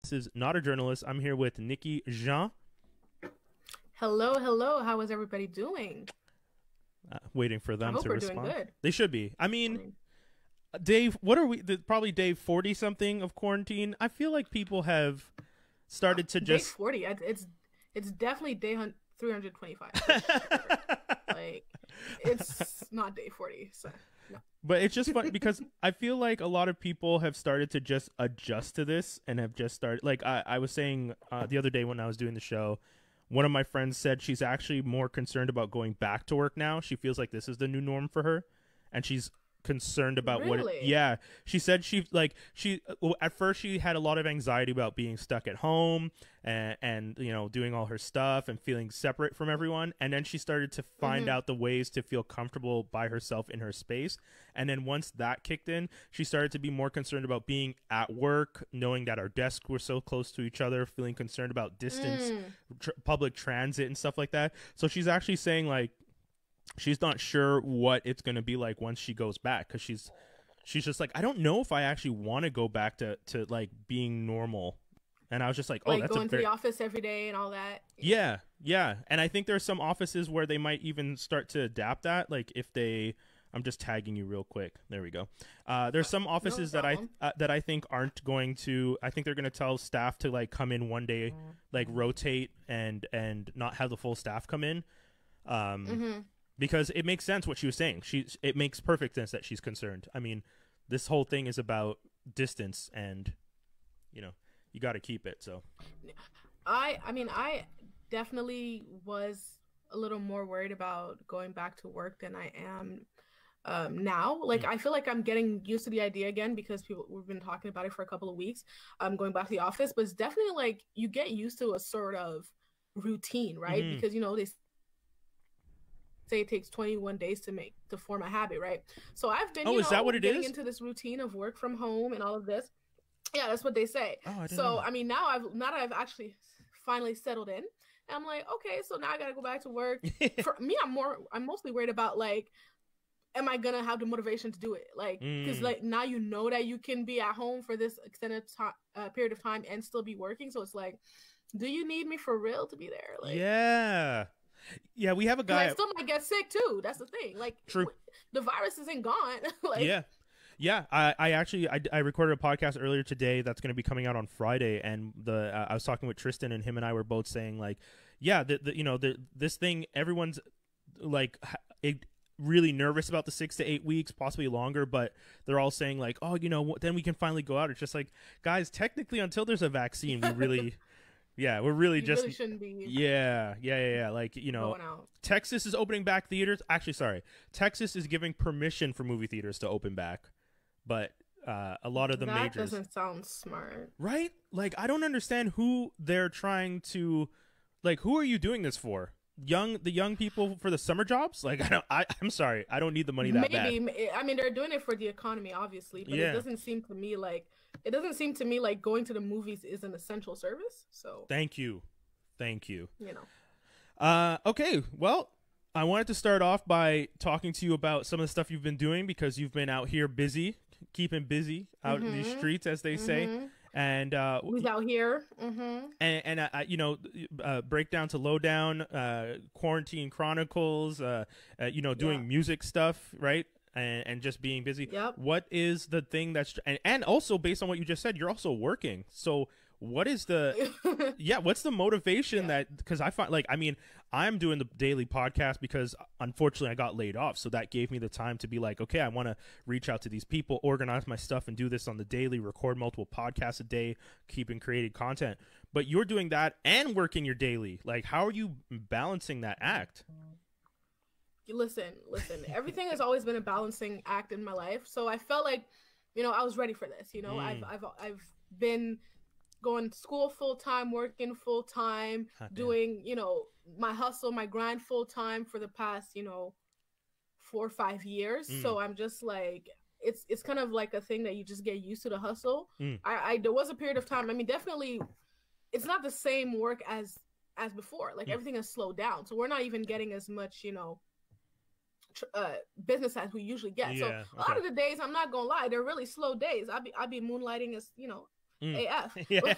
This is Not a Journalist. I'm here with Nicky Jean. Hello, hello. How is everybody doing? Waiting for I them hope to we're doing respond. good. They should be. I I mean, mean, Dave, what are we? Probably day 40 something of quarantine. I feel like people have started to day just. 40. It's definitely 325 for sure. Like it's not day 40. So no. But it's just fun because I feel like a lot of people have started to just adjust to this and have just started. Like I was saying the other day when I was doing the show, one of my friends said she's actually more concerned about going back to work now. She feels like this is the new norm for her, and she's concerned about Really? yeah, she said at first she had a lot of anxiety about being stuck at home and doing all her stuff and feeling separate from everyone, and then she started to find Mm-hmm. out the ways to feel comfortable by herself in her space, and then once that kicked in, she started to be more concerned about being at work, knowing that our desks were so close to each other, feeling concerned about distance, Mm. public transit and stuff like that. So she's actually saying like she's not sure what it's going to be like once she goes back, because she's just like, I don't know if I actually want to go back to like being normal. And I was just like, oh, Like that's a going to very the office every day and all that. yeah. And I think there's some offices where they might even start to adapt that, like if they I'm just tagging you real quick. There we go. There's some No offices problem. that I think aren't going to. I think they're going to tell staff to like come in one day, like rotate and not have the full staff come in. Mm-hmm. Because it makes sense what she was saying. It makes perfect sense that she's concerned. I mean, this whole thing is about distance, and you got to keep it. So I mean, I definitely was a little more worried about going back to work than I am now. Like, mm, I feel like I'm getting used to the idea again because we've been talking about it for a couple of weeks. Going back to the office, but it's definitely like you get used to a sort of routine, right? mm-hmm. Because they say it takes 21 days to form a habit, right? So I've been, Oh, is that what it getting is? into this routine of work from home and all of this. Yeah, that's what they say. Oh, I didn't know So that. I mean, now that I've actually finally settled in, I'm like, okay, so now I gotta go back to work. For me, I'm mostly worried about like, am I gonna have the motivation to do it? Like, because mm, like now you know that you can be at home for this extended period of time and still be working. So it's like, do you need me for real to be there? Like, yeah, yeah. We have a because I guy. still might get sick too. That's the thing. Like, True. the virus isn't gone. Like, Yeah. Yeah, I actually I recorded a podcast earlier today that's going to be coming out on Friday, and I was talking with Tristan, and him and I were both saying like, yeah, this thing, everyone's like really nervous about the 6 to 8 weeks, possibly longer, but they're all saying like, oh, then we can finally go out. It's just like, guys, technically until there's a vaccine, we really, yeah, we're really you just, really shouldn't be yeah. Like going out. Texas is opening back theaters. Actually, sorry, Texas is giving permission for movie theaters to open back. But a lot of the That majors, doesn't sound smart. right? Like, I don't understand who they're trying to, like, who are you doing this for? The young people for the summer jobs? Like, I'm sorry, I don't need the money that bad. Maybe I mean they're doing it for the economy, obviously, but Yeah. it doesn't seem to me like going to the movies is an essential service. So Thank you. you know, Okay. Well, I wanted to start off by talking to you about some of the stuff you've been doing, because you've been out here busy, keeping busy out in these mm-hmm, streets, as they say. mm-hmm. And Who's out here? Mm-hmm. break down to lowdown, quarantine chronicles, Yeah. doing music stuff, right? And just being busy. Yep. What is the thing and also based on what you just said, you're also working. So what is what's the motivation Yeah. because I find, like, I mean, I'm doing the daily podcast because unfortunately I got laid off. So that gave me the time to be like, okay, I want to reach out to these people, organize my stuff, and do this on the daily, record multiple podcasts a day, keeping creating content. But you're doing that and working your daily. Like, how are you balancing that act? Listen. Everything has always been a balancing act in my life. So I felt like, I was ready for this. Mm. I've been going to school full time, working full time, Hot damn. doing, my hustle, my grind full time for the past, 4 or 5 years. Mm. So I'm just like, it's kind of like a thing that you just get used to the hustle. Mm. I there was a period of time. I mean, definitely, it's not the same work as before. Like, Mm. everything has slowed down, so we're not even getting as much, business as we usually get. So Yeah. a lot Okay. of the days, I'm not gonna lie, they're really slow days. I'll be moonlighting as AF. Yeah. Like,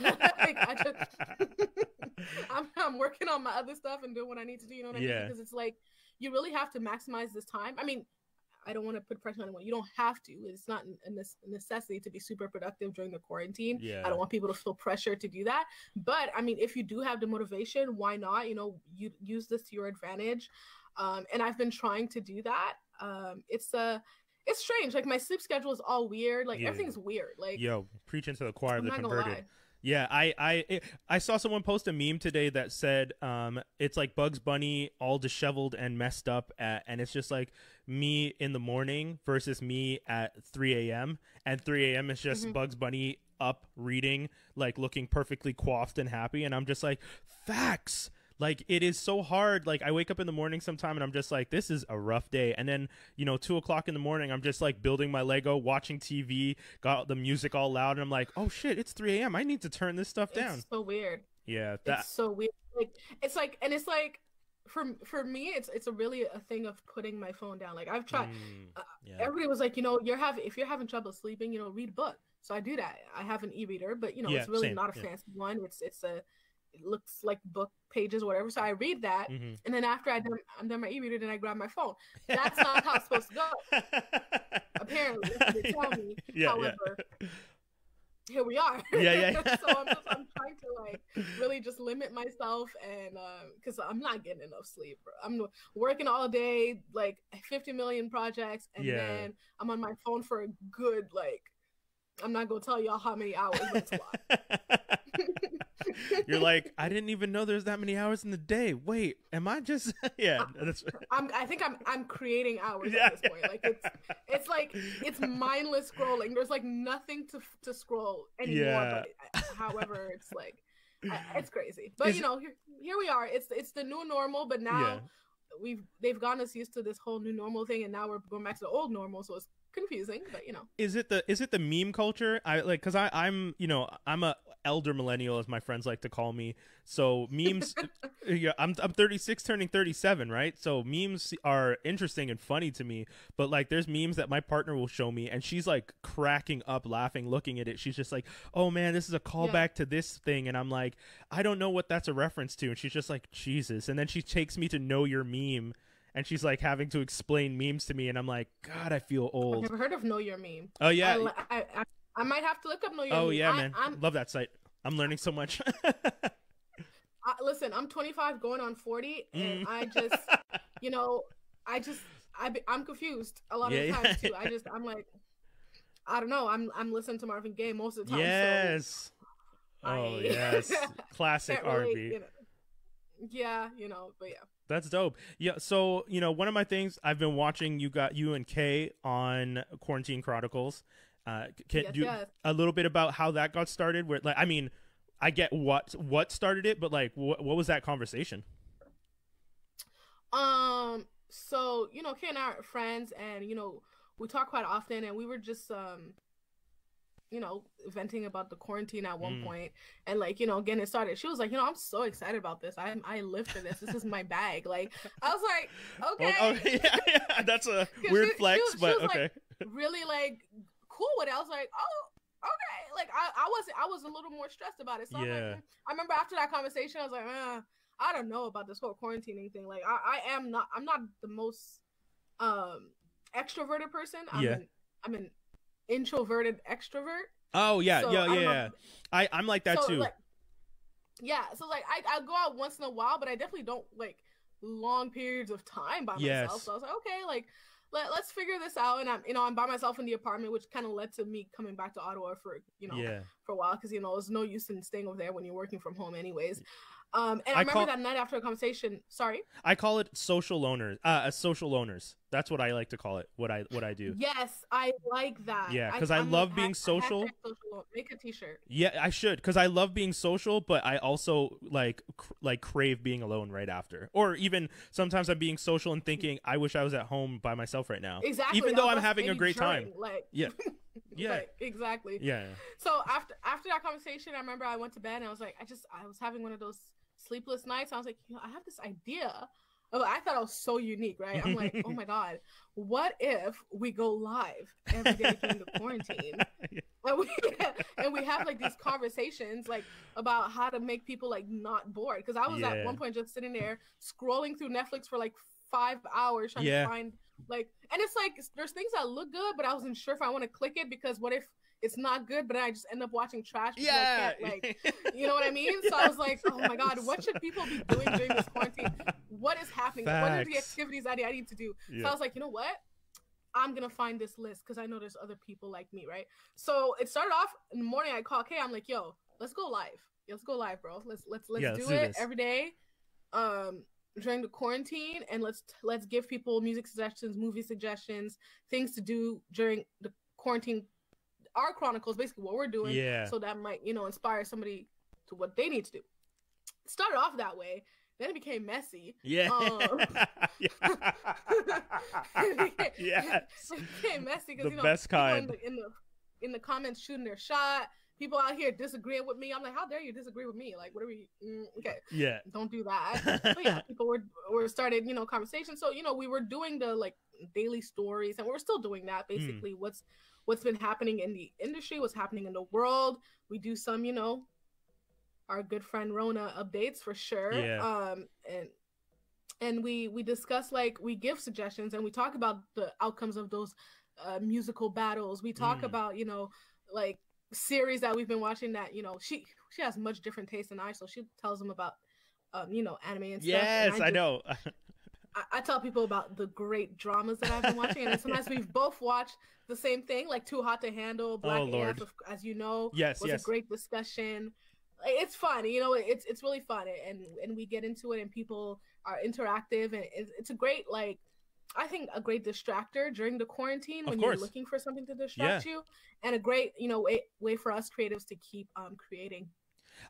I'm working on my other stuff and doing what I need to do. You know what I mean? Because it's like you really have to maximize this time. I mean, I don't want to put pressure on anyone. You don't have to. It's not a necessity to be super productive during the quarantine. Yeah. I don't want people to feel pressure to do that. But I mean, if you do have the motivation, why not? You know, you use this to your advantage. And I've been trying to do that. It's strange. Like my sleep schedule is all weird. Like everything's weird. Like, yo, preaching to the choir of the not converted. Yeah, I saw someone post a meme today that said it's like Bugs Bunny all disheveled and messed up and it's just like me in the morning versus me at 3 a.m. and 3 a.m. is just Bugs Bunny up reading, like looking perfectly coiffed and happy, and I'm just like, facts. Like, it is so hard. Like, I wake up in the morning sometime and I'm just like, this is a rough day. And then, 2 o'clock in the morning, I'm just like building my Lego, watching TV, got the music all loud. And I'm like, oh shit, it's 3 a.m. I need to turn this stuff down. It's so weird. Yeah. It's so weird. Like, it's like, for me, it's a really a thing of putting my phone down. Like, I've tried, everybody was like, if you're having trouble sleeping, read a book. So I do that. I have an e-reader, but it's really not a fancy one. It looks like book pages or whatever. So I read that, and then after I'm done my e-reader, then I grab my phone. That's not how it's supposed to go. Apparently, that's what they tell me. However, here we are. So I'm trying to like really just limit myself, and because I'm not getting enough sleep. I'm working all day, like 50 million projects, and then I'm on my phone for a good I'm not gonna tell y'all how many hours, but it's a lot. You're like, I didn't even know there's that many hours in the day. Wait, am I just I think I'm creating hours at this point. Like it's like it's mindless scrolling. There's like nothing to scroll anymore. But however, it's like it's crazy. But here we are. It's the new normal. But now they've gotten us used to this whole new normal thing, and now we're going back to the old normal. So it's confusing, but is it the meme culture? Because I'm a elder millennial, as my friends like to call me. So memes, I'm 36, turning 37, right? So memes are interesting and funny to me. But like, there's memes that my partner will show me, and she's like cracking up, laughing, looking at it. She's just like, "Oh man, this is a callback to this thing," and I'm like, "I don't know what that's a reference to." And she's just like, "Jesus!" And then she takes me to Know Your Meme. And she's like having to explain memes to me, and I'm like, God, I feel old. I've never heard of Know Your Meme. Oh yeah, I might have to look up Know Your Meme. Oh yeah, man, love that site. I'm learning so much. Listen, I'm 25, going on 40, and I just, I'm confused a lot of times too. I'm like, I don't know. I'm listening to Marvin Gaye most of the time. Yes. So yes. Classic R&B. Yeah, but yeah. That's dope. Yeah, so one of my things I've been watching, you and Kay on Quarantine Chronicles. Can you a little bit about how that got started? Where I mean, I get what started it, but like, what was that conversation? So Kay and I are friends, and we talk quite often, and we were just venting about the quarantine at one point, and getting it started. She was like, I'm so excited about this. I live for this. This is my bag. Like, I was like, okay. Yeah, that's a weird flex, but she was, okay. Really cool with it. I was like, oh, okay. Like I was a little more stressed about it. So I'm like, I remember after that conversation, I was like, I don't know about this whole quarantining thing. Like I'm not the most extroverted person. I'm an introverted extrovert. Oh yeah, so, I'm like that too. So I go out once in a while, but I definitely don't like long periods of time by myself. So I was like, okay, let's figure this out. And I'm by myself in the apartment, which kind of led to me coming back to Ottawa for a while, because there's no use in staying over there when you're working from home anyways. And I remember that night after a conversation. Sorry, I call it social loners. Social loners. That's what I like to call it. What I do. Yes, I like that. Yeah, because I love being social. Make a T-shirt. Yeah, I should, because I love being social, but I also like crave being alone right after. Or even sometimes I'm being social and thinking, I wish I was at home by myself right now. Exactly. Even though I'm having a great time. Yeah. Exactly. Yeah. So after that conversation, I remember I went to bed and I was like, I was having one of those sleepless nights. I was like, I have this idea. I thought it was so unique, right? I'm like, oh my God, what if we go live every day during the quarantine? and we and we have like these conversations like about how to make people like not bored. Because I was at one point just sitting there scrolling through Netflix for like 5 hours trying to find like, and it's like there's things that look good, but I wasn't sure if I want to click it because what if it's not good, but I just end up watching trash. I can't, like, you know what I mean? So I was like, oh my God, what should people be doing during this quarantine? What is happening? Facts. What are the activities that I need to do? So I was like, you know what? I'm going to find this list because I know there's other people like me, right? So it started off in the morning. I called Kay. I'm like, yo, let's go live. Let's go live, bro. Let's do it every day during the quarantine, and let's give people music suggestions, movie suggestions, things to do during the quarantine. Our chronicles, basically what we're doing, so that might, you know, inspire somebody to what they need to do. It started off that way, then it became messy. Yes. It became messy because, you know, best kind. In the comments shooting their shot, people out here disagreeing with me. I'm like, how dare you disagree with me? Like, what are we? Okay, don't do that. But yeah, people were started, you know, conversations. So, you know, we were doing the like daily stories, and we're still doing that. Basically, what's been happening in the industry, what's happening in the world. We do some, you know, our good friend Rona updates for sure. And we discuss, like, we give suggestions and we talk about the outcomes of those musical battles. We talk about, you know, like series that we've been watching that, you know, she has much different taste than I, so she tells them about you know, anime and stuff. Yes, and I know. I tell people about the great dramas that I've been watching, and sometimes we've both watched the same thing, like Too Hot to Handle, Black AF, as you know, was a great discussion. It's fun, you know, it's really fun, and we get into it, and people are interactive, and it's a great, like, I think a great distractor during the quarantine when you're looking for something to distract you, and a great, you know, way for us creatives to keep creating.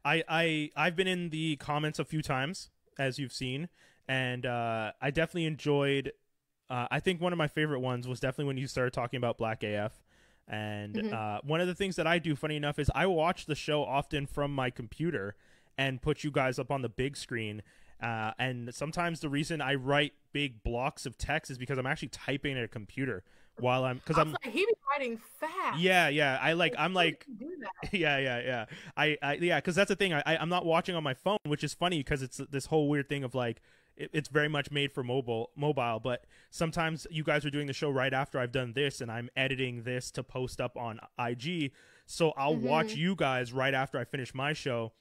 I've been in the comments a few times, as you've seen. And I definitely enjoyed, I think one of my favorite ones was definitely when you started talking about Black AF. And one of the things that I do, funny enough, is I watch the show often from my computer and put you guys up on the big screen. And sometimes the reason I write big blocks of text is because I'm actually typing at a computer while because I'm like, he be writing fast. I'm like because that's the thing. I'm not watching on my phone, which is funny because it's this whole weird thing of like it's very much made for mobile, but sometimes you guys are doing the show right after I've done this and I'm editing this to post up on IG, so I'll watch you guys right after I finish my show.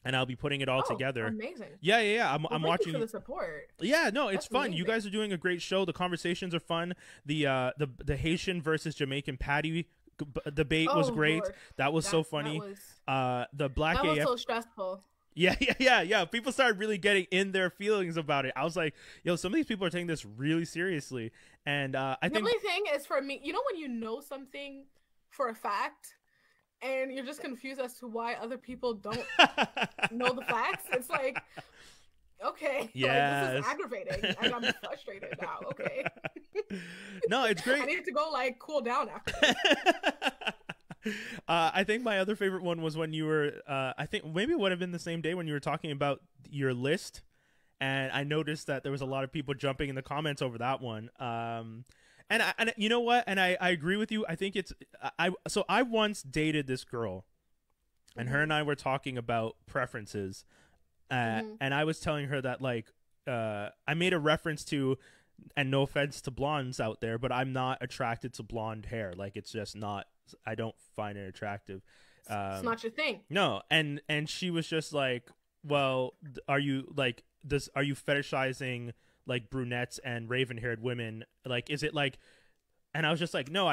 And I'll be putting it all together. Amazing. I'm watching. Thank you for the support. Yeah, no, it's fun. Amazing. You guys are doing a great show. The conversations are fun. The Haitian versus Jamaican patty debate was great. Lord. That was so funny. The Black AF. That was so stressful. Yeah. People started really getting in their feelings about it. I was like, yo, some of these people are taking this really seriously. And I think the only thing is, for me, you know, when you know something for a fact, and you're just confused as to why other people don't know the facts. It's like, okay, like, this is aggravating. And I'm frustrated now. Okay. No, it's great. I need to go like cool down after this. I think my other favorite one was when you were, I think maybe it would have been the same day when you were talking about your list. And I noticed that there was a lot of people jumping in the comments over that one. And you know what? And I agree with you. I think so I once dated this girl, and her and I were talking about preferences. And I was telling her that, like, I made a reference to, and no offense to blondes out there, but I'm not attracted to blonde hair. Like, it's just not, I don't find it attractive. It's not your thing. No. And she was just like, well, are you fetishizing like brunettes and raven-haired women? Like, is it like, and I was just like, no,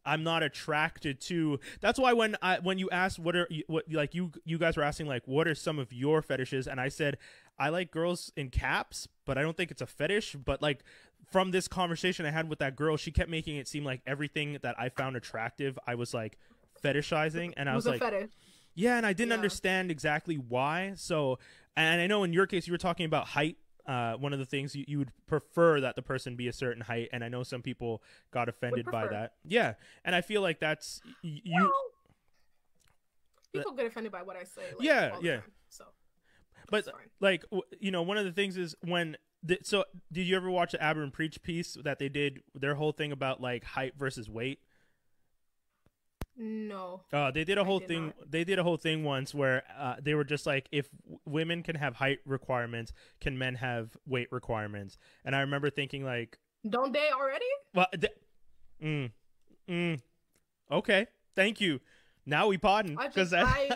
I'm not attracted to. That's why when you asked you guys were asking, like, what are some of your fetishes, and I said I like girls in caps, but I don't think it's a fetish. But like, from this conversation I had with that girl, she kept making it seem like everything that I found attractive I was like fetishizing, and I was like, fetish. Yeah, and I didn't understand exactly why. So, and I know in your case you were talking about height. One of the things you would prefer that the person be a certain height, and I know some people got offended by that. Yeah, and I feel like that's you. Well, people get offended by what I say. Like, yeah. Time, so, but like, you know, one of the things is when. So, did you ever watch the Aber and Preach piece that they did? Their whole thing about like height versus weight. No, They did a I whole did thing. not. They did a whole thing once where they were just like, if women can have height requirements, can men have weight requirements? And I remember thinking like, Don't they already? well, mm, okay, thank you. Now we pardon because I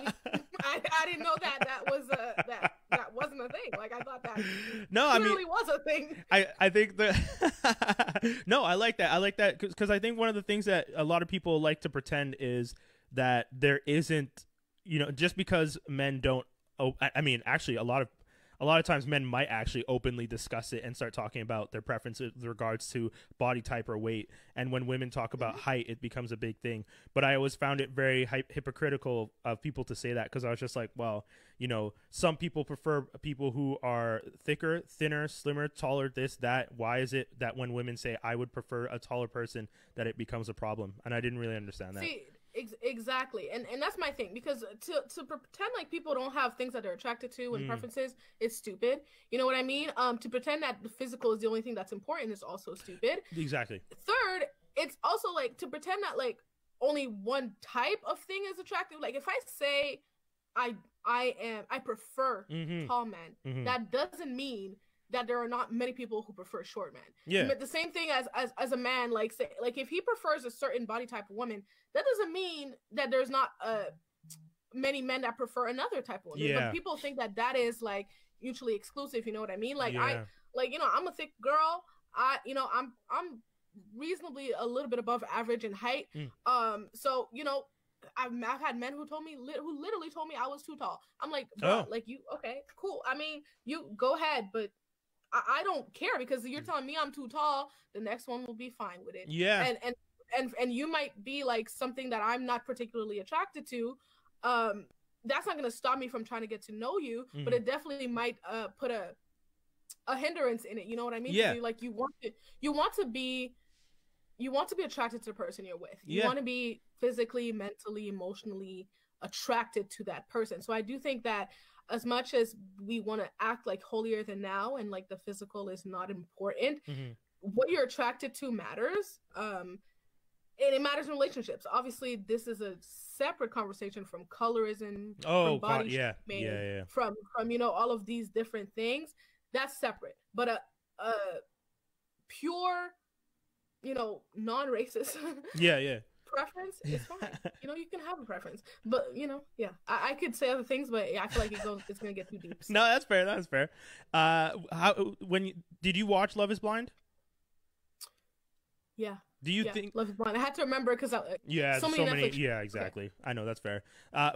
didn't know that was that wasn't a thing. Like I thought that no, I mean, clearly was a thing. I think no, I like that because I think one of the things that a lot of people like to pretend is that there isn't, just because men don't. Oh, I mean, actually, a lot of times men might actually openly discuss it and start talking about their preferences with regards to body type or weight. And when women talk about height, it becomes a big thing. But I always found it very hypocritical of people to say that, because I was just like, well, some people prefer people who are thicker, thinner, slimmer, taller, this, that. Why is it that when women say I would prefer a taller person, that it becomes a problem? And I didn't really understand that. See, exactly, and that's my thing, because to pretend like people don't have things that they're attracted to and preferences is stupid. You know what I mean? To pretend that the physical is the only thing that's important is also stupid. Exactly. Third, it's also like to pretend that like only one type of thing is attractive. Like if I say I prefer tall men, that doesn't mean that there are not many people who prefer short men. Yeah. But the same thing as a man, like say, like if he prefers a certain body type of woman, that doesn't mean that there's not many men that prefer another type of woman. Yeah. But people think that is like mutually exclusive. You know what I mean? Like Yeah. I'm a thick girl. I'm reasonably a little bit above average in height. So I've had men who literally told me I was too tall. I'm like, bro, like you, okay, cool. I mean, you go ahead, but I don't care, because you're telling me I'm too tall. The next one will be fine with it. Yeah. And you might be like something that I'm not particularly attracted to. That's not going to stop me from trying to get to know you, but it definitely might put a hindrance in it. You know what I mean? Yeah. Like you want to be attracted to the person you're with. You want to be physically, mentally, emotionally attracted to that person. So I do think that as much as we want to act like holier than now and like the physical is not important, what you're attracted to matters. And it matters in relationships. Obviously, this is a separate conversation from colorism, from body shaming, from all of these different things. That's separate. But a pure, non-racist preference is fine. You can have a preference, but I could say other things, but I feel like it's gonna get too deep. So. No, that's fair. Did you watch Love Is Blind? Yeah. Do you think Love Is Blind? I had to remember because so many. Yeah, exactly. Okay. I know, that's fair.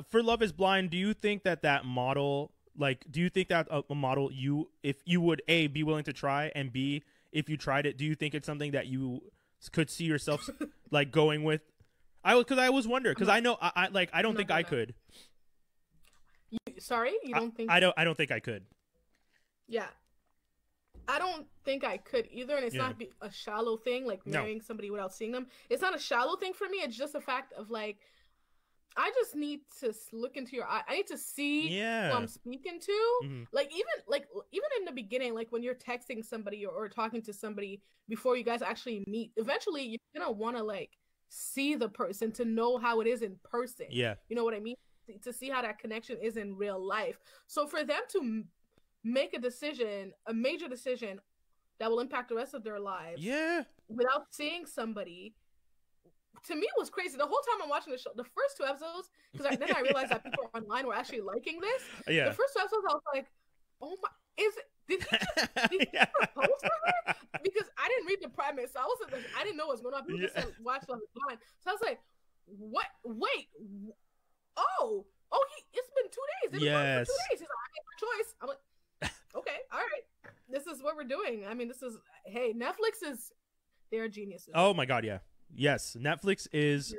For Love Is Blind, do you think that model, like, do you think that a model if you would A, be willing to try, and B, if you tried it, do you think it's something that you could see yourself like going with? I was wondering, because I know I don't think I could. You don't think? I don't think I could. Yeah, I don't think I could either, and it's not a shallow thing like marrying somebody without seeing them. It's not a shallow thing for me. It's just a fact of like, I just need to look into your eye. I need to see who I'm speaking to. Like even in the beginning, like when you're texting somebody or talking to somebody before you guys actually meet, eventually you're gonna want to like see the person to know how it is in person. Yeah, you know what I mean? To see how that connection is in real life. So for them to make a major decision that will impact the rest of their lives, without seeing somebody, to me it was crazy. The whole time I'm watching the show, the first 2 episodes, because then I realized that people online were actually liking this. The first 2 episodes, I was like, oh my, did he propose to her? Because I didn't read the premise, so I didn't know what was going on. People just said watch Love Is Blind, so I was like, what? Wait, it's been 2 days. It's been for 2 days. He's like, I made my choice. I'm like, okay, all right, this is what we're doing. I mean, Netflix they're geniuses. Oh my god, yeah. Yes, Netflix is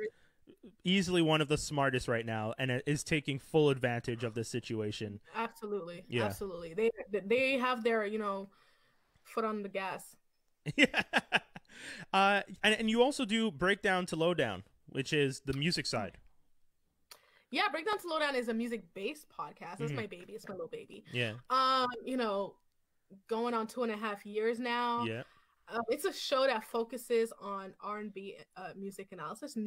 easily one of the smartest right now, and it is taking full advantage of this situation. Absolutely. Absolutely. They have their, foot on the gas. Yeah. And you also do Breakdown to Lowdown, which is the music side. Yeah, Breakdown to Lowdown is a music-based podcast. It's my baby. It's my little baby. Yeah. Going on 2.5 years now. Yeah. It's a show that focuses on R&B music analysis,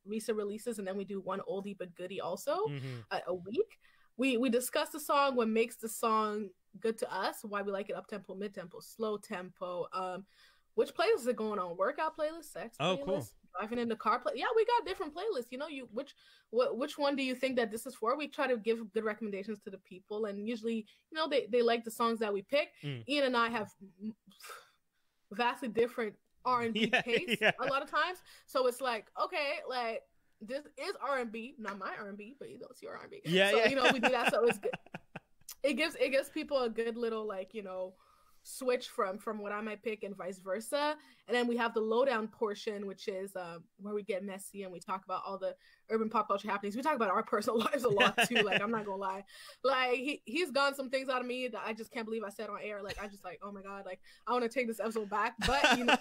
recent releases, and then we do one oldie but goodie also a week. We discuss the song, what makes the song good to us, why we like it, up tempo, mid tempo, slow tempo, which playlists are going on, workout playlist, sex playlist, cool. driving in the car play. Yeah, we got different playlists. You know, which one do you think that this is for? We try to give good recommendations to the people, and usually, you know, they like the songs that we pick. Ian and I have vastly different R&B tastes a lot of times, so it's like, okay, like this is R&B, not my R&B, but you know, it's your R&B. So you know, we do that, so it's good. It gives people a good little, like, you know, switch from what I might pick and vice versa. And then we have the lowdown portion, which is where we get messy and we talk about all the urban pop culture happenings. We talk about our personal lives a lot too. Like, I'm not gonna lie, like he's gotten some things out of me that I just can't believe I said on air. Like, I just like, oh my god, like I want to take this episode back, but you know,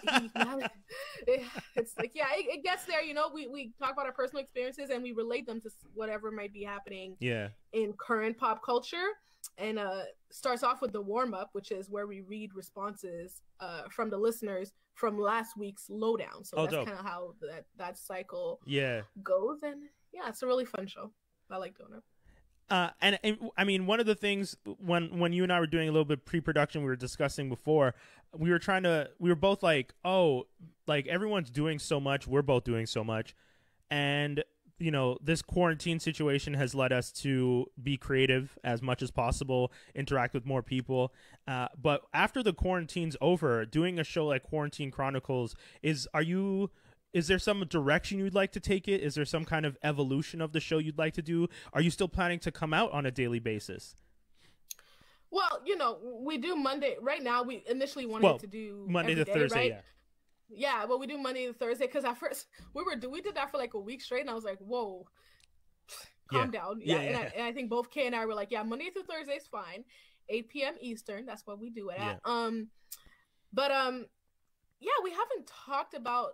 it's like, yeah, it gets there. You know, we talk about our personal experiences and we relate them to whatever might be happening in current pop culture. And starts off with the warm-up, which is where we read responses from the listeners from last week's lowdown. So that's kind of how that cycle goes. And yeah, it's a really fun show. I like doing it. And I mean, one of the things when you and I were doing a little bit of pre-production, we were discussing before, we were both like, oh, like everyone's doing so much, we're both doing so much, and you know, this quarantine situation has led us to be creative as much as possible, interact with more people. But after the quarantine's over, doing a show like Quarantine Chronicles, is there some direction you'd like to take it? Is there some kind of evolution of the show you'd like to do? Are you still planning to come out on a daily basis? Well, you know, we do Monday. Right now, we initially wanted to do Monday to Thursday, right? yeah. Yeah, well, we do Monday to Thursday because at first we did that for like a week straight, and I was like, "Whoa, calm down." And I think both Kay and I were like, "Yeah, Monday through Thursday is fine, 8 p.m. Eastern. That's what we do it at." Yeah, we haven't talked about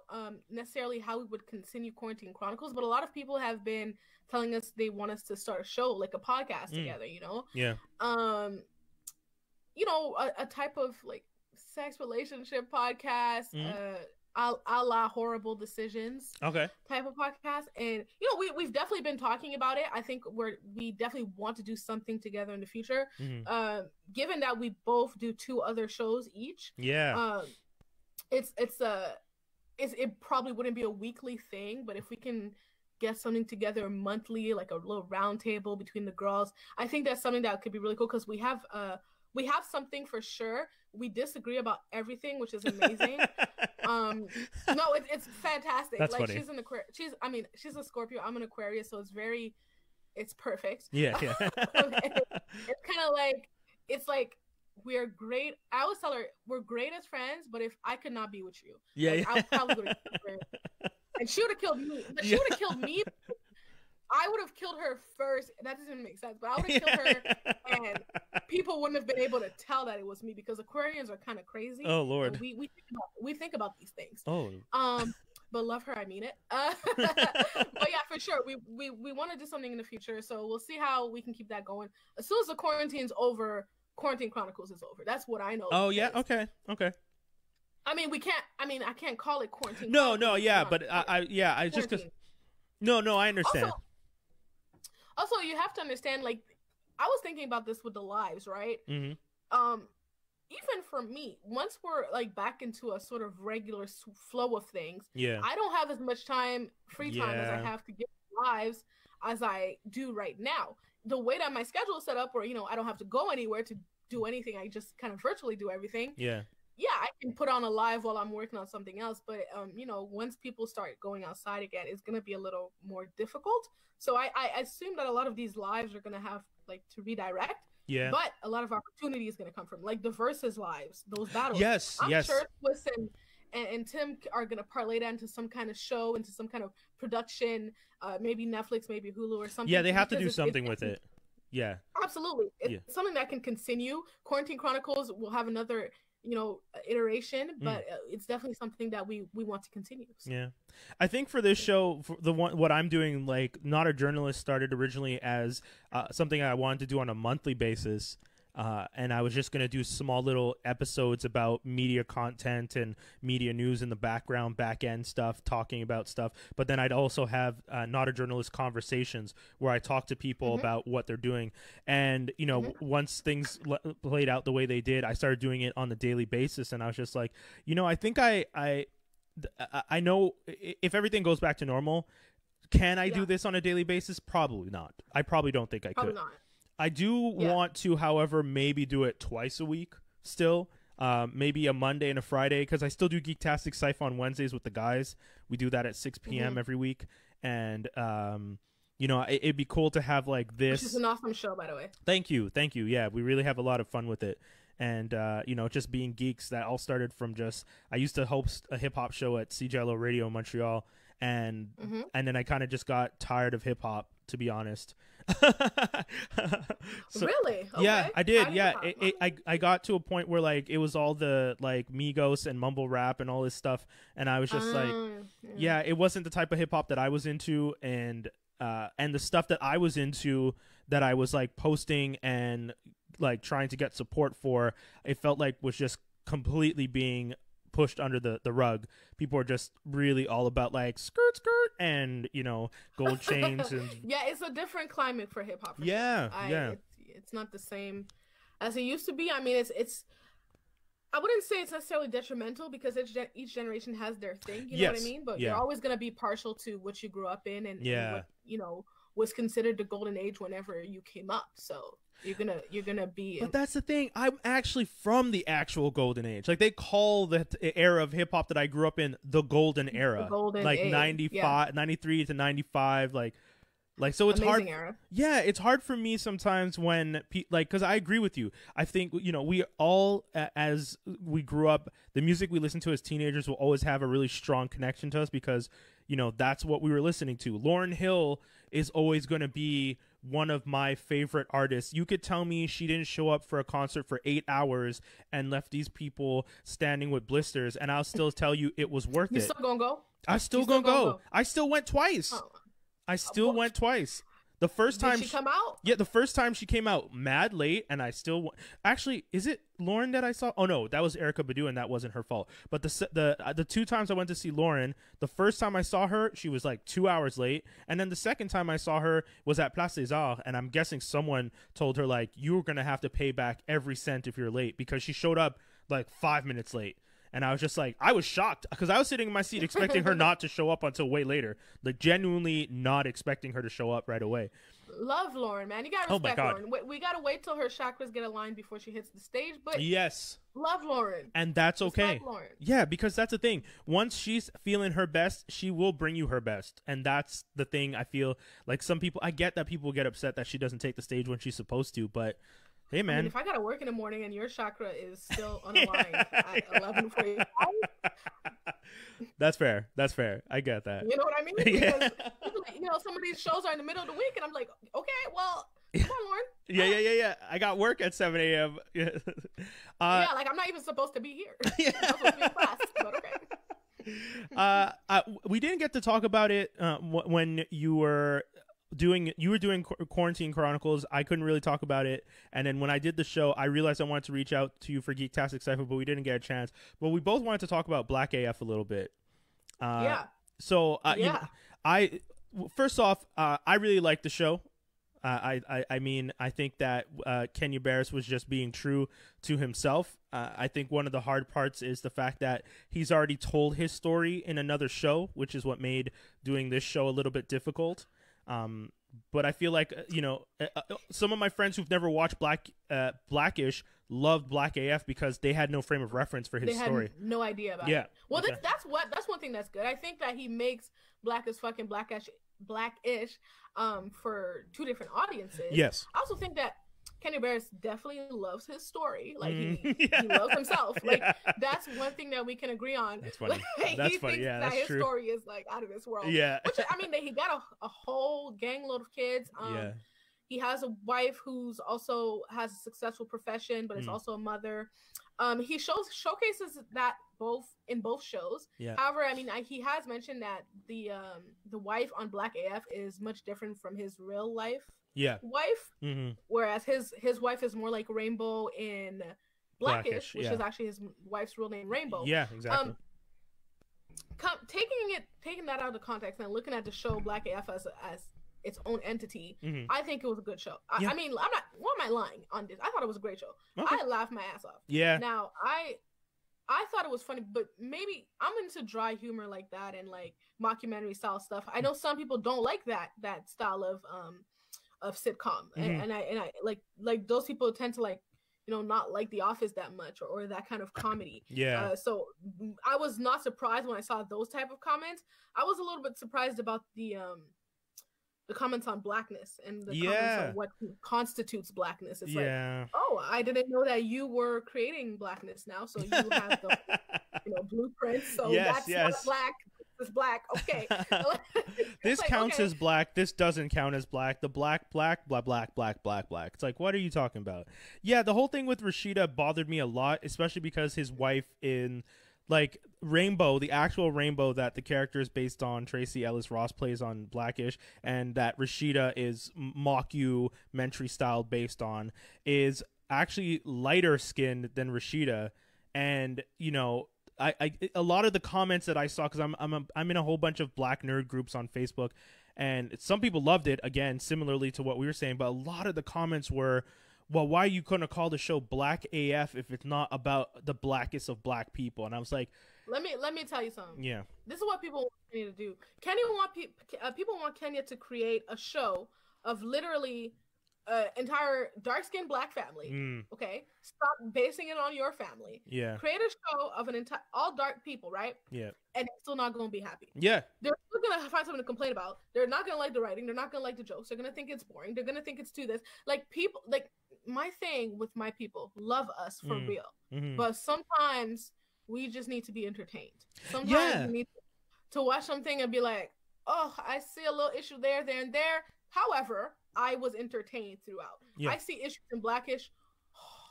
necessarily how we would continue Quarantine Chronicles, but a lot of people have been telling us they want us to start a show, like a podcast together. You know, you know, a type of like sex relationship podcast, a la Horrible Decisions type of podcast. And you know, we've definitely been talking about it. I think we definitely want to do something together in the future, given that we both do 2 other shows each. It probably wouldn't be a weekly thing, but if we can get something together monthly, like a little round table between the girls, I think that's something that could be really cool, because we have something for sure. We disagree about everything, which is amazing. No, it's fantastic. That's like funny. She's a Scorpio. I'm an Aquarius, so it's perfect. Yeah. It's kind of like, it's like we're great. I always tell her we're great as friends, but if I could not be with you, I probably would have killed her. And she would have killed me. But she would have killed me. I would have killed her first. That doesn't make sense, but I would have killed her, and people wouldn't have been able to tell that it was me, because Aquarians are kind of crazy. Oh Lord, we think about these things. Oh, but love her, I mean it. But yeah, for sure, we want to do something in the future, so we'll see how we can keep that going. As soon as the quarantine's over, Quarantine Chronicles is over. That's what I know. Oh yeah, okay. I mean, I can't call it Quarantine. No, yeah, but I just because. No, I understand. Also, you have to understand, like, I was thinking about this with the lives, right? Mm-hmm. Even for me, once we're like back into a sort of regular flow of things, I don't have as much free time as I have to give lives as I do right now. The way that my schedule is set up, where, you know, I don't have to go anywhere to do anything, I just kind of virtually do everything. Yeah, I can put on a live while I'm working on something else, but you know, once people start going outside again, it's gonna be a little more difficult. So I assume that a lot of these lives are gonna have like to redirect. Yeah. But a lot of opportunity is gonna come from like the versus lives, those battles. I'm sure Swiss and Tim are gonna parlay that into some kind of show, into some kind of production, maybe Netflix, maybe Hulu or something. Yeah, they have to do something with it. Yeah. Absolutely. It's something that can continue. Quarantine Chronicles will have another, you know, iteration, but it's definitely something that we want to continue. So. Yeah, I think for this show, for what I'm doing, like Not a Journalist started originally as something I wanted to do on a monthly basis, and I was just going to do small little episodes about media content and media news in the background, back end stuff, talking about stuff. But then I'd also have Not a Journalist conversations where I talk to people about what they're doing. And, you know, once things played out the way they did, I started doing it on a daily basis. And I was just like, you know, I think I know if everything goes back to normal, can I do this on a daily basis? Probably not. I probably don't think I could. Not. I do want to, however, maybe do it twice a week still. Maybe a Monday and a Friday, because I still do Geektastic Cypher on Wednesdays with the guys. We do that at 6 p.m. every week. And, you know, it'd be cool to have like this. Which is an awesome show, by the way. Thank you. Thank you. Yeah, we really have a lot of fun with it. And, you know, just being geeks, that all started from just, I used to host a hip hop show at CJLO Radio in Montreal. And then I kind of just got tired of hip hop, to be honest. So, really? Okay. Yeah, I did. Yeah, I got to a point where like it was all the like Migos and mumble rap and all this stuff, and I was just like, yeah, it wasn't the type of hip hop that I was into, and the stuff that I was into that I was like posting and like trying to get support for, it felt like was just completely being pushed under the rug. People are just really all about like skirt and, you know, gold chains and yeah, it's a different climate for hip hop. It's not the same as it used to be. I mean, it's I wouldn't say it's necessarily detrimental because each generation has their thing, you know what I mean? But you're always going to be partial to what you grew up in and what, you know, was considered the golden age whenever you came up. So you're gonna be. But that's the thing. I'm actually from the actual golden age. Like they call the era of hip hop that I grew up in the golden era. The golden like age. 95, 93 to 95. Like so it's amazing hard. Era. Yeah, it's hard for me sometimes when like because I agree with you. I think, you know, we all as we grew up, the music we listened to as teenagers will always have a really strong connection to us because, you know, that's what we were listening to. Lauryn Hill is always going to be one of my favorite artists. You could tell me she didn't show up for a concert for 8 hours and left these people standing with blisters, and I'll still tell you it was worth it. You still gonna go? I still gonna go. I still went twice. I still went twice. The first time she come out? Yeah, the first time she came out mad late, and I still actually, is it Lauren that I saw? Oh no, that was Erykah Badu, and that wasn't her fault. But the two times I went to see Lauren, the first time I saw her, she was like 2 hours late, and then the second time I saw her was at Place des Arts, and I'm guessing someone told her like, you're gonna have to pay back every cent if you're late, because she showed up like 5 minutes late. And I was just like, I was shocked because I was sitting in my seat expecting her not to show up until way later. Like, genuinely not expecting her to show up right away. Love Lauren, man. You got to respect Lauren. We got to wait till her chakras get aligned before she hits the stage. But yes, love Lauren. And that's okay. Yeah, because that's the thing. Once she's feeling her best, she will bring you her best. And that's the thing. I feel like some people, I get that people get upset that she doesn't take the stage when she's supposed to, but hey, man. I mean, if I got to work in the morning and your chakra is still unaligned at 11:45. That's fair. That's fair. I get that. You know what I mean? Because, you know, some of these shows are in the middle of the week, and I'm like, okay, well, come on, Lauren. Yeah. I got work at 7 a.m. Yeah, like I'm not even supposed to be here. I'm supposed to be in class, but okay. We didn't get to talk about it when you were doing Quarantine Chronicles. I couldn't really talk about it, and then when I did the show, I realized I wanted to reach out to you for Geektastic Cypher, but we didn't get a chance. But we both wanted to talk about Black AF a little bit. So you know, first off, I really liked the show. I mean, I think that Kenya Barris was just being true to himself. I think one of the hard parts is the fact that he's already told his story in another show, which is what made doing this show a little bit difficult. But I feel like, you know, some of my friends who've never watched Blackish loved Black AF because they had no frame of reference for his story. No idea about it. Well, okay. that's one thing that's good. I think that he makes Black as fucking Blackish for two different audiences. Yes. I also think that Kenya Barris definitely loves his story. Like he loves himself. Like that's one thing that we can agree on. That's funny. Like, that's funny. Yeah, that's his true. Story is like out of this world. Yeah. Which I mean, he got a whole gang load of kids. He has a wife who's also has a successful profession, but is also a mother. He showcases that in both shows. Yeah. However, I mean, he has mentioned that the wife on Black AF is much different from his real life wife. whereas his wife is more like Rainbow in Blackish, which is actually his wife's real name, Rainbow. Yeah, exactly. Taking that out of context and looking at the show Black AF as its own entity, I think it was a good show. I mean, why am I lying on this? I thought it was a great show. I laughed my ass off. Yeah. Now, I thought it was funny, but maybe I'm into dry humor like that and like mockumentary style stuff. I know some people don't like that style of sitcom, and I like those people tend to like, you know, not like The Office that much or that kind of comedy. Yeah. So I was not surprised when I saw those type of comments. I was a little bit surprised about the comments on blackness and the comments on what constitutes blackness. It's like, oh, I didn't know that you were creating blackness now, so you have the blueprints. So that's not black. It's black. Okay. This like, counts as black. This doesn't count as black. The black, black. It's like, what are you talking about? Yeah, the whole thing with Rashida bothered me a lot, especially because his wife in like Rainbow, the actual Rainbow that the character is based on, Tracy Ellis Ross plays on Blackish, and that Rashida is mockumentary style based on, is actually lighter skinned than Rashida. And you know, I a lot of the comments that I saw, because I'm in a whole bunch of black nerd groups on Facebook, and some people loved it, again similarly to what we were saying, but a lot of the comments were, well, why you couldn't call the show Black AF if it's not about the blackest of black people? And I was like, let me tell you something. Yeah, this is what people want Kenya to do. People want Kenya to create a show of literally entire dark-skinned black family. Okay, stop basing it on your family. Yeah, create a show of an entire all dark people, right? Yeah, and they're still not going to be happy. Yeah, they're still going to find something to complain about. They're not going to like the writing. They're not going to like the jokes. They're going to think it's boring. They're going to think it's too this. Like people, like my thing with my people, love us for real, but sometimes we just need to be entertained. Sometimes we need to watch something and be like, oh, I see a little issue there, and there. However, I was entertained throughout. Yeah. I see issues in Blackish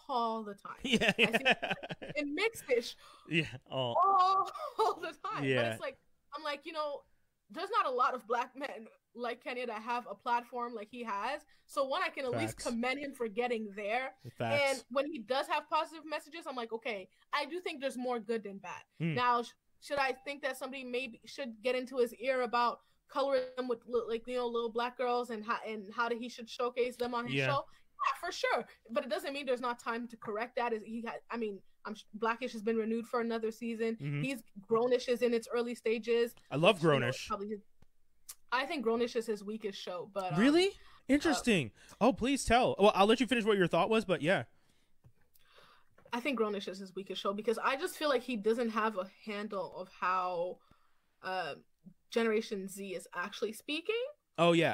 all the time. Yeah. I see in Mixedish all the time. Yeah. But it's like, I'm like, you know, there's not a lot of black men like Kenya that have a platform like he has. So one, I can at least commend him for getting there. And when he does have positive messages, I'm like, okay, I do think there's more good than bad. Now, should I think that somebody maybe should get into his ear about coloring them with, like, you know, little black girls and how he should showcase them on his show? Yeah, for sure. But it doesn't mean there's not time to correct that. Blackish has been renewed for another season. He's Grownish is in its early stages. I love Grownish. I think Grownish is his weakest show. But really interesting. Oh, please tell. Well, I'll let you finish what your thought was, but yeah. I think Grownish is his weakest show because I just feel like he doesn't have a handle of how Generation Z is actually speaking. Oh yeah,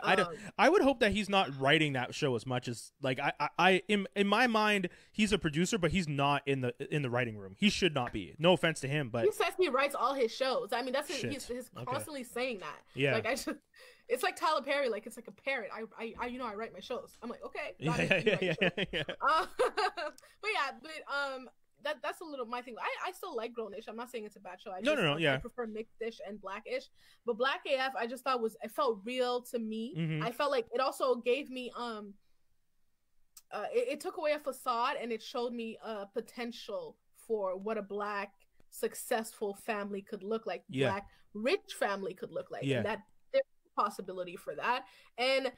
I would hope that he's not writing that show as much as, like, I in my mind he's a producer, but he's not in the writing room. He should not be. No offense to him, but he says he writes all his shows. I mean, that's he's constantly saying that. Yeah, like it's like Tyler Perry. Like, it's like a parrot. I you know, I write my shows. I'm like, okay, yeah. That's a little my thing. I still like Grownish. I'm not saying it's a bad show. I prefer Mixedish and Blackish. But Black AF, I just thought it felt real to me. I felt like it also gave me it took away a facade and it showed me potential for what a black successful family could look like. Black rich family could look like. And that there's a possibility for that. And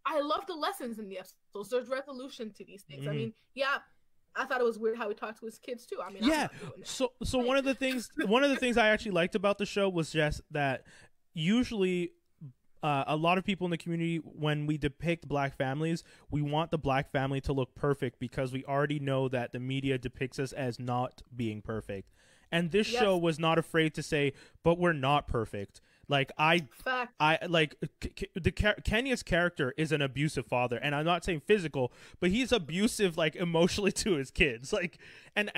I love the lessons in the episodes. There's resolution to these things. I mean, I thought it was weird how he talked to his kids too. I mean, so one of the things I actually liked about the show was just that usually a lot of people in the community, when we depict black families, we want the black family to look perfect because we already know that the media depicts us as not being perfect. And this show was not afraid to say, but we're not perfect. Like Kenya's character is an abusive father, and I'm not saying physical, but he's abusive, like, emotionally to his kids. Like, and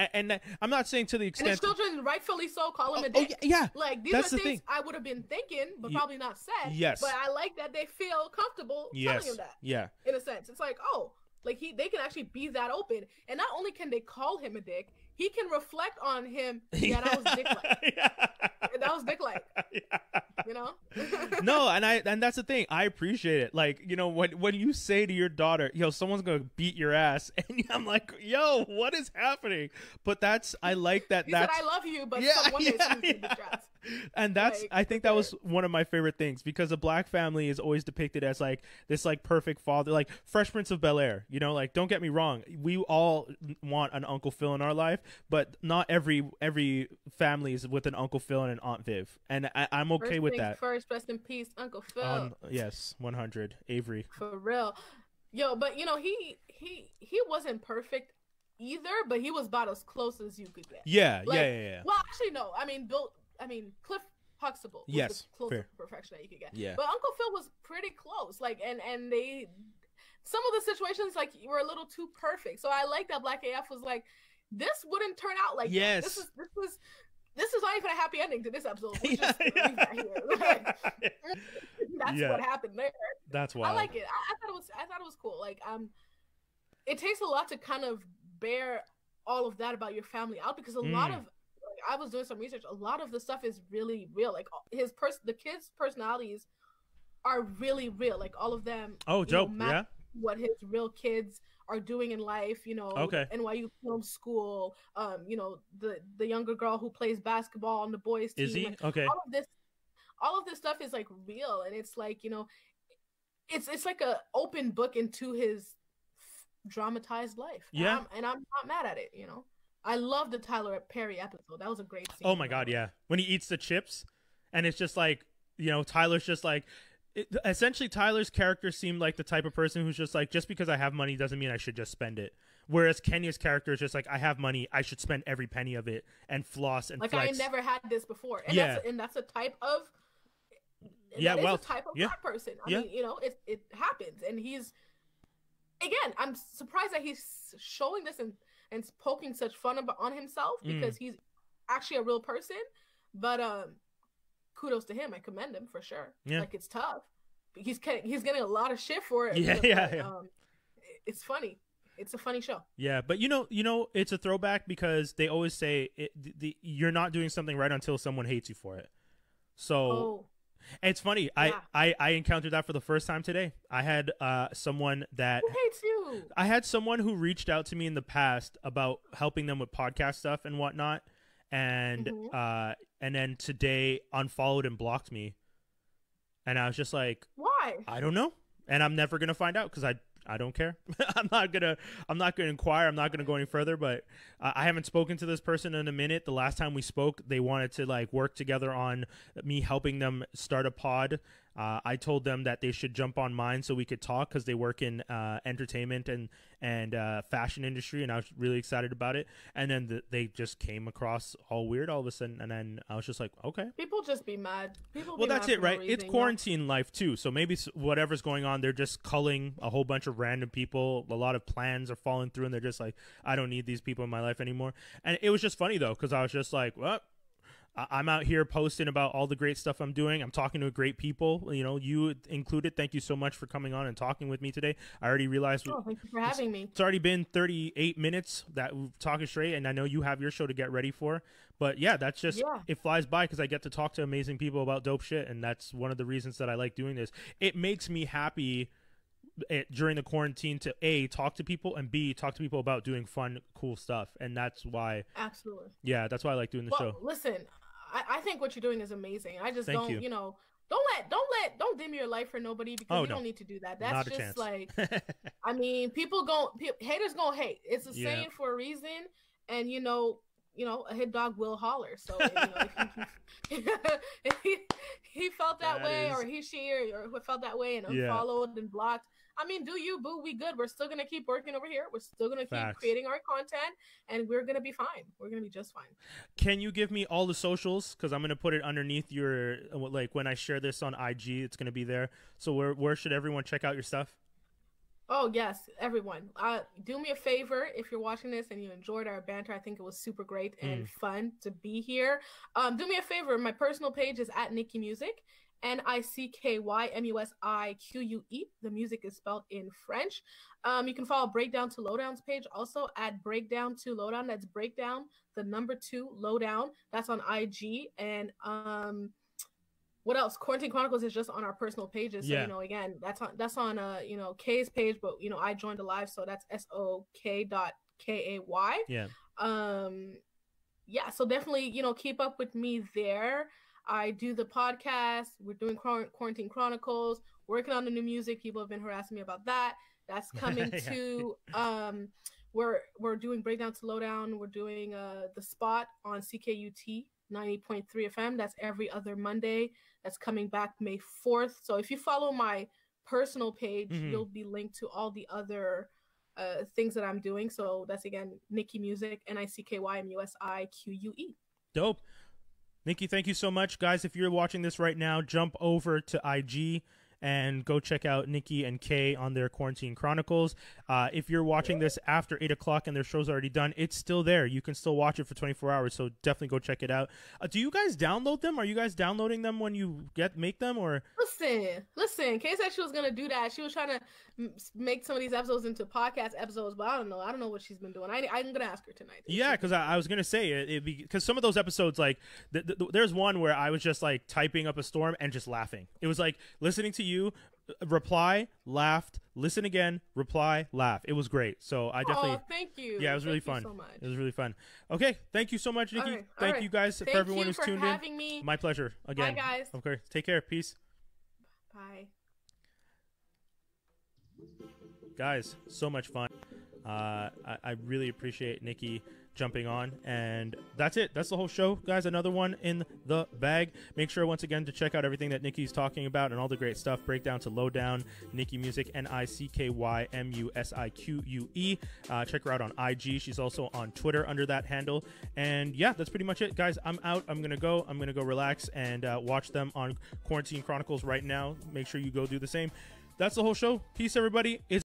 I'm not saying to the extent, and his children rightfully so call him a dick. Like, these that's are things I would have been thinking, but probably not said. Yes, but I like that they feel comfortable telling him that. Yeah, in a sense, it's like, oh, like they can actually be that open, and not only can they call him a dick, he can reflect on him that I was dick like. that was dick like. Yeah. You know? No, and that's the thing. I appreciate it. Like, you know, when you say to your daughter, yo, someone's gonna beat your ass, and I'm like, yo, what is happening? But I like that. He That's said, I love you, but yeah, one day someone's gonna beat your ass. And that's Like, I think that was one of my favorite things, because a black family is always depicted as like this like perfect father, like Fresh Prince of Bel-Air. You know, like, don't get me wrong, we all want an Uncle Phil in our life, but not every family is with an Uncle Phil and an Aunt Viv, and I'm okay with that. First, rest in peace, Uncle Phil. Yes, 100 Avery. For real, yo. But you know, he wasn't perfect either, but he was about as close as you could get. Yeah, like, yeah. Well, actually, no. I mean, Cliff Huxtable was the closest to perfection that you could get. Yeah. But Uncle Phil was pretty close. Like, and they, some of the situations like were a little too perfect. So I like that Black AF was like, this wouldn't turn out like that. This is not even a happy ending to this episode. Leave that here. Like, that's what happened there. That's why I like it. I thought it was cool. Like, it takes a lot to kind of bear all of that about your family out, because a lot of, I was doing some research. A lot of the stuff is really real. Like the kids' personalities are really real. Like all of them. Oh, dope! Yeah. What his real kids are doing in life. You know. Okay. NYU Film School. You know, the younger girl who plays basketball on the boys' team. Is he? Like, okay. All of this stuff is like real, and it's like, you know, it's like a open book into his dramatized life. Yeah. And I'm not mad at it. You know. I love the Tyler Perry episode. That was a great scene. Oh my god, yeah. When he eats the chips, and it's just like, you know, Tyler's just like, essentially Tyler's character seemed like the type of person who's just like, just because I have money doesn't mean I should just spend it. Whereas Kenya's character is just like, I have money, I should spend every penny of it and floss and like flex. I never had this before. And that's a type of a type of black person. I mean, you know, it happens, and he's, again, I'm surprised that he's showing this and poking such fun on himself, because he's actually a real person. But kudos to him. I commend him for sure. Yeah. Like, it's tough. He's getting a lot of shit for it. Yeah. It's funny. It's a funny show. Yeah, but you know, it's a throwback, because they always say you're not doing something right until someone hates you for it. So it's funny. Yeah. I encountered that for the first time today. I had someone that who hates you. I had someone who reached out to me in the past about helping them with podcast stuff and whatnot, and then today unfollowed and blocked me, and I was just like, why? I don't know, and I'm never gonna find out, because I don't care. I'm not gonna inquire. I'm not gonna go any further. But I haven't spoken to this person in a minute. The last time we spoke, they wanted to like work together on me helping them start a pod. I told them that they should jump on mine so we could talk, because they work in entertainment and fashion industry, and I was really excited about it. And then they just came across all weird all of a sudden, and then I was just like, okay. People just be mad. Well, that's it, right? It's quarantine life too, so maybe whatever's going on, they're just culling a whole bunch of random people. A lot of plans are falling through, and they're just like, I don't need these people in my life anymore. And it was just funny though, because I was just like, what? I'm out here posting about all the great stuff I'm doing. I'm talking to great people, you know, you included. Thank you so much for coming on and talking with me today. I already realized. Oh, thank you for having me. It's already been 38 minutes that we're talking straight, and I know you have your show to get ready for. But yeah, that's just, it flies by, because I get to talk to amazing people about dope shit, and that's one of the reasons that I like doing this. It makes me happy during the quarantine to A, talk to people, and B, talk to people about doing fun, cool stuff. And that's why. Absolutely. Yeah, that's why I like doing the show. Listen, I think what you're doing is amazing. I just don't, you know, don't dim your light for nobody, because you don't need to do that. That's not a just chance. like, I mean, haters gonna hate. It's a saying for a reason, and you know, a hit dog will holler. So you know, if he felt that way, or she or felt that way and unfollowed and blocked, I mean, do you, boo? We good. We're still gonna keep working over here. We're still gonna keep creating our content, and we're gonna be fine. We're gonna be just fine. Can you give me all the socials? Because I'm gonna put it underneath your, like, when I share this on IG, it's gonna be there. So where should everyone check out your stuff? Oh yes, everyone. Do me a favor, if you're watching this and you enjoyed our banter. I think it was super great and fun to be here. Do me a favor. My personal page is @NickyMusique. NickyMusique. The music is spelled in French. You can follow Breakdown to Lowdown's page also at Breakdown to Lowdown. That's Breakdown, the number 2 Lowdown. That's on IG. And what else? Quarantine Chronicles is just on our personal pages. So, Yeah. you know, again, that's on you know, Kay's page, but you know, I joined the live, so that's SOK.KAY. Yeah. Yeah, so definitely, you know, keep up with me there. I do the podcast. We're doing Quarantine Chronicles, working on the new music. People have been harassing me about that. That's coming to we're doing Breakdown to Lowdown. We're doing the spot on CKUT 90.3 FM. That's every other Monday. That's coming back May 4th. So if you follow my personal page, you'll be linked to all the other things that I'm doing. So that's, again, NickyMusique, NickyMusique. Dope. Nikki, thank you so much. Guys, if you're watching this right now, jump over to IG and go check out Nicky and Kay on their Quarantine Chronicles. If you're watching this after 8 o'clock and their show's already done, it's still there. You can still watch it for 24 hours, so definitely go check it out. Do you guys download them? Are you guys downloading them when you make them? Or Listen, Kay said she was going to do that. She was trying to make some of these episodes into podcast episodes, but I don't know what she's been doing. I'm going to ask her tonight. Yeah, because I was going to say, because some of those episodes, like, there's one where I was just, like, typing up a storm and just laughing. It was like listening to you, reply, laughed, listen again, reply, laugh. It was great. So I definitely... Oh, thank you. Yeah, it was really fun. So much. It was really fun. Okay, thank you so much, Nikki. Thank you guys for everyone who's tuned in. Having me. My pleasure. Again. Bye, guys. Okay, take care. Peace. Bye. Guys, so much fun. I really appreciate Nikki jumping on, and that's it. That's the whole show, guys. Another one in the bag. Make sure once again to check out everything that Nikki's talking about and all the great stuff. Breakdown to Lowdown, NickyMusique, NickyMusique. Check her out on IG. She's also on Twitter under that handle. And yeah, that's pretty much it, guys. I'm out. I'm gonna go relax and watch them on Quarantine Chronicles right now. Make sure you go do the same. That's the whole show. Peace, everybody.